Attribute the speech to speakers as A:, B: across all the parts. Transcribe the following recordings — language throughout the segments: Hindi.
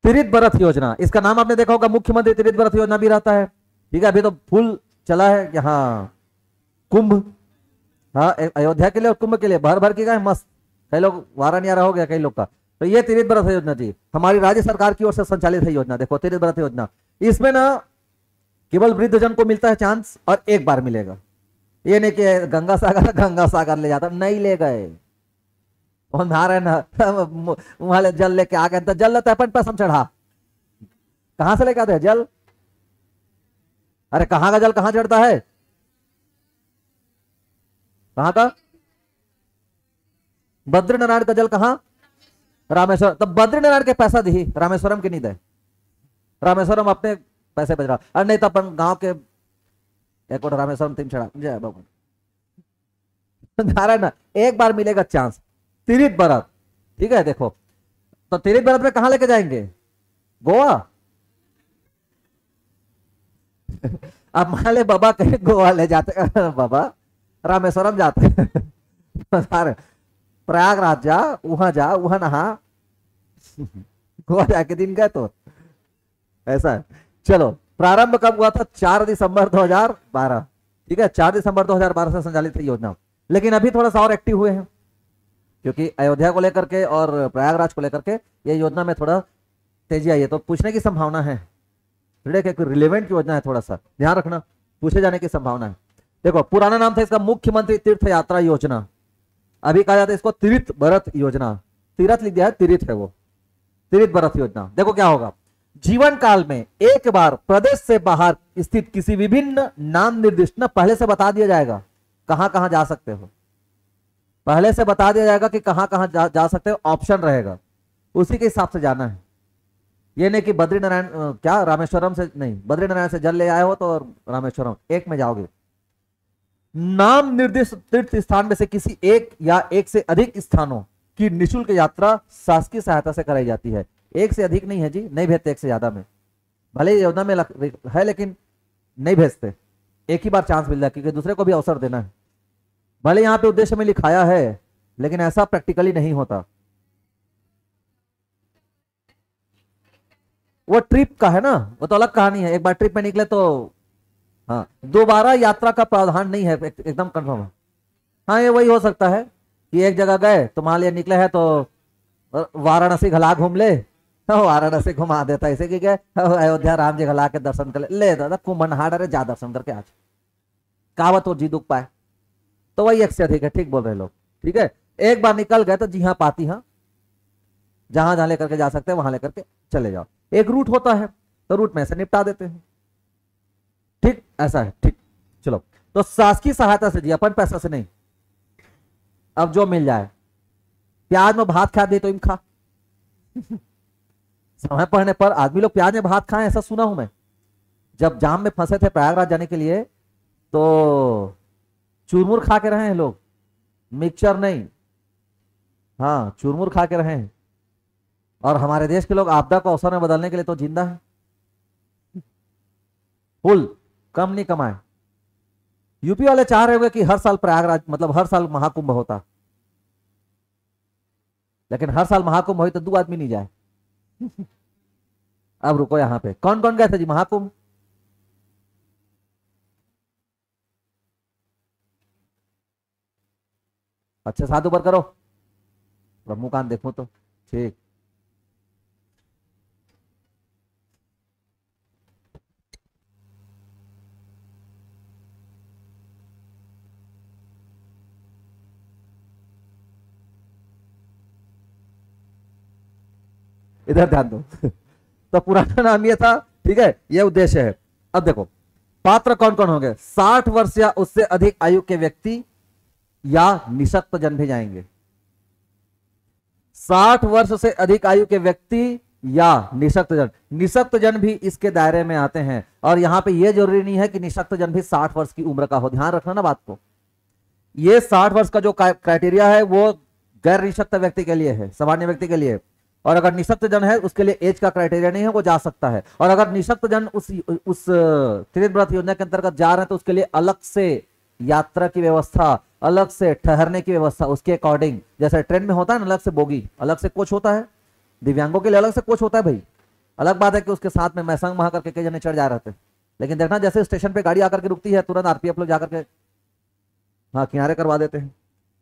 A: त्रित बरथ योजना, इसका नाम आपने देखा होगा, मुख्यमंत्री त्रित बरथ योजना भी रहता है। ठीक है, अभी तो फुल चला है यहाँ कुंभ, हाँ अयोध्या के लिए और कुंभ के लिए भर भर के गए मस्त, कई लोग वाराणसी हो गया कई लोग का। तो ये त्रित बरथ योजना जी हमारी राज्य सरकार की ओर से संचालित है योजना। देखो त्रित बरथ योजना, इसमें ना केवल वृद्धजन को मिलता है चांस और एक बार मिलेगा। ये नहीं कि गंगा सागर ले जाता, नहीं ले गए और नहा ना वहां जल लेके आ गए, तो जल लेते अपन पैसा चढ़ा, कहां से लेके आते हैं जल? अरे कहां का जल कहां चढ़ता है? कहां का? बद्रीनारायण का जल कहां? रामेश्वरम। तो बद्रीनारायण के पैसा दी, रामेश्वरम के नहीं दे, रामेश्वरम अपने पैसे बच रहा। अरे नहीं तो अपन गांव के एक और रामेश्वरम तीन चढ़ा, जय भगवान नारायण, एक बार मिलेगा चांस। त्रित बरथ, ठीक है। देखो तो त्रित बरथ में कहां लेके जाएंगे? गोवा। अब मान ले बाबा कहीं गोवा ले जाते बाबा रामेश्वरम जाते प्रयागराज जा, वहां नहा गोवा जाके दिन गए तो ऐसा है। चलो प्रारंभ कब हुआ था? 4 दिसंबर 2012, ठीक है, 4 दिसंबर 2012 से संचालित है योजना। लेकिन अभी थोड़ा सा और एक्टिव हुए हैं, क्योंकि अयोध्या को लेकर के और प्रयागराज को लेकर के ये योजना में थोड़ा तेजी आई है, तो पूछने की संभावना है, रिलेवेंट योजना है, थोड़ा सा ध्यान रखना, पूछे जाने की संभावना है। देखो पुराना नाम था इसका मुख्यमंत्री तीर्थ यात्रा योजना, अभी कहा जाता है इसको त्रित बरथ योजना। तीरथ लिख दिया है, तीर्थ है वो, त्रित बरथ योजना। देखो क्या होगा, जीवन काल में एक बार प्रदेश से बाहर स्थित किसी विभिन्न नाम निर्दिष्ट ना पहले से बता दिया जाएगा कहां कहां जा सकते हो, पहले से बता दिया जाएगा कि कहां कहां जा सकते हो, ऑप्शन रहेगा, उसी के हिसाब से जाना है। ये नहीं कि बद्रीनारायण क्या रामेश्वरम से नहीं, बद्रीनारायण से जल ले आए हो तो रामेश्वरम एक में जाओगे। नाम निर्दिष्ट तीर्थ स्थान में से किसी एक या एक से अधिक स्थानों की निःशुल्क यात्रा शासकीय सहायता से कराई जाती है। एक से अधिक नहीं है जी, नहीं भेजते एक से ज्यादा में, भले योजना में है लेकिन नहीं भेजते, एक ही बार चांस मिल रहा है क्योंकि दूसरे को भी अवसर देना है। भले यहां पे उद्देश्य में लिखाया है लेकिन ऐसा प्रैक्टिकली नहीं होता। वो ट्रिप का है ना, वो तो अलग कहानी है, एक बार ट्रिप में निकले तो हाँ, दोबारा यात्रा का प्रावधान नहीं है, एकदम कंफर्म है। हाँ ये वही हो सकता है कि एक जगह गए तो मान लिया निकले हैं तो वाराणसी घला घूम ले, वाराणसी घुमा देता इसे कि गए अयोध्या राम जी घला के दर्शन कर ले दादा कुंभ नहा रहे जा दर्शन करके आज, कहावत हो जी दुख पाए, तो वही एक से अधिक है, ठीक बोल रहे लोग, ठीक है। एक बार निकल गए तो जी हाँ पाती हाँ, जहां जहां लेकर के जा सकते हैं वहां लेकर के चले जाओ। एक रूट होता है तो रूट में से निपटा देते हैं, ठीक ऐसा है, ठीक। चलो तो शासकीय सहायता से जी, अपन पैसा से नहीं, अब जो मिल जाए, प्याज में भात खा दे तो इम खा समय पड़ने पर आदमी लोग प्याज में भात खाएं, ऐसा सुना हूं मैं। जब जाम में फंसे थे प्रयागराज जाने के लिए तो चूरमुर खा के रहे हैं लोग, मिक्सचर नहीं, हाँ चूरमुर खा के रहे हैं। और हमारे देश के लोग आपदा को अवसर में बदलने के लिए तो जिंदा है, फुल कम नहीं कमाए। यूपी वाले चाह रहे हुए कि हर साल प्रयागराज मतलब हर साल महाकुंभ होता, लेकिन हर साल महाकुंभ हो तो 2 आदमी नहीं जाए अब रुको, यहां पे कौन कौन गए थे जी महाकुंभ? अच्छा साधु ऊपर करो, मुंह कान देखो तो ठीक। इधर ध्यान दो तो पुराना नाम ये था, ठीक है, ये उद्देश्य है। अब देखो पात्र कौन कौन होंगे, 60 वर्ष या उससे अधिक आयु के व्यक्ति या निशक्त जन भी जाएंगे। 60 वर्ष से अधिक आयु के व्यक्ति या निशक्त जन, निशक्त जन भी इसके दायरे में आते हैं। और यहां पे ये जरूरी नहीं है कि निशक्त जन भी 60 वर्ष की उम्र का हो, ध्यान रखना ना बात को। ये 60 वर्ष का जो क्राइटेरिया है वो गैर निशक्त व्यक्ति के लिए है, सामान्य व्यक्ति के लिए। और अगर निशक्त जन है उसके लिए एज का क्राइटेरिया नहीं है, वो जा सकता है। और अगर निशक्त जन उस त्रित बरथ योजना के अंतर्गत जा रहे हैं तो उसके लिए अलग से यात्रा की व्यवस्था, अलग से ठहरने की व्यवस्था, उसके अकॉर्डिंग, जैसे ट्रेन में होता है ना अलग से बोगी, अलग से कोच होता है, दिव्यांगों के लिए अलग से कोच होता है भाई, अलग बात है कि उसके साथ में मैसंग महा करके कई जने चढ़ जा रहे थे, लेकिन देखना जैसे स्टेशन पे गाड़ी आकर के रुकती है तुरंत आरपीएफ लोग जाकर के हाँ किनारे करवा देते हैं।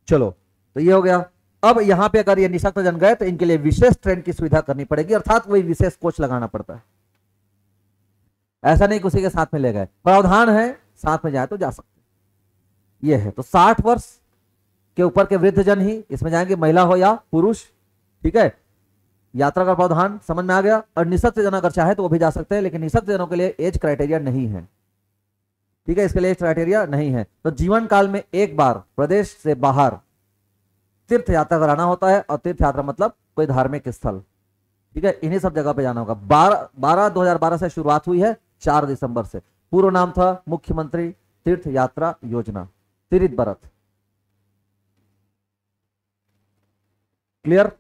A: चलो तो ये हो गया। अब यहाँ पे अगर ये निःशक्त जन गए तो इनके लिए विशेष ट्रेन की सुविधा करनी पड़ेगी, अर्थात वही विशेष कोच लगाना पड़ता है। ऐसा नहीं किसी के साथ में ले गए, प्रावधान है साथ में जाए तो जा सकते। ये है तो 60 वर्ष के ऊपर के वृद्ध जन ही इसमें जाएंगे, महिला हो या पुरुष। ठीक है, यात्रा का प्रावधान समझ में आ गया। और निःशक्त जन अगर चाहे तो वो भी जा सकते हैं, लेकिन निःशक्त जनों के लिए एज क्राइटेरिया नहीं है। ठीक है, इसके लिए एज क्राइटेरिया नहीं है। तो जीवन काल में एक बार प्रदेश से बाहर तीर्थ यात्रा कराना होता है, और तीर्थ यात्रा मतलब कोई धार्मिक स्थल। ठीक है, इन्हीं सब जगह पे जाना होगा। 2012 से शुरुआत हुई है, 4 दिसंबर से। पूर्व नाम था मुख्यमंत्री तीर्थ यात्रा योजना, तीर्थ बरत। क्लियर?